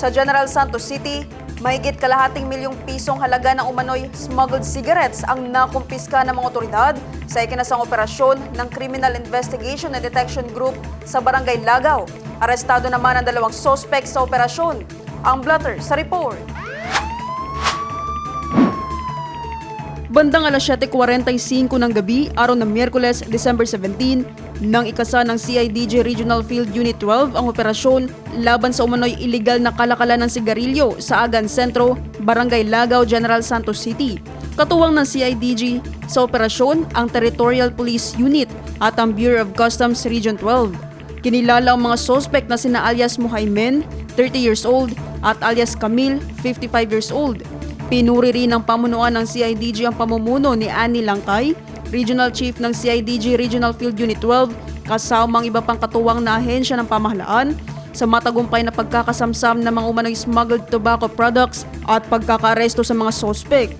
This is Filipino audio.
Sa General Santos City, mahigit kalahating milyong pisong halaga ng umano'y smuggled cigarettes ang nakumpiska ng mga otoridad sa ikinasang operasyon ng Criminal Investigation and Detection Group sa Barangay Lagaw. Arestado naman ang 2 sospek sa operasyon. Ang blotter sa report. Bandang alas 7:45 ng gabi, araw ng Miyerkules, December 17, nang ikasa ng CIDG Regional Field Unit 12 ang operasyon laban sa umano'y iligal na kalakalan ng sigarilyo sa Agan Sentro, Barangay Lagaw, General Santos City. Katuwang ng CIDG sa operasyon ang Territorial Police Unit at ang Bureau of Customs Region 12. Kinilala ang mga sospek na sina alias Muhaymen, 30 years old, at alias Camille, 55 years old. Pinuri rin ng pamunuan ng CIDG ang pamumuno ni Annie Langkay, Regional Chief ng CIDG Regional Field Unit 12, kasamang iba pang katuwang na ahensya ng pamahalaan sa matagumpay na pagkakasamsam ng mga umano'y smuggled tobacco products at pagkakaaresto sa mga sospek.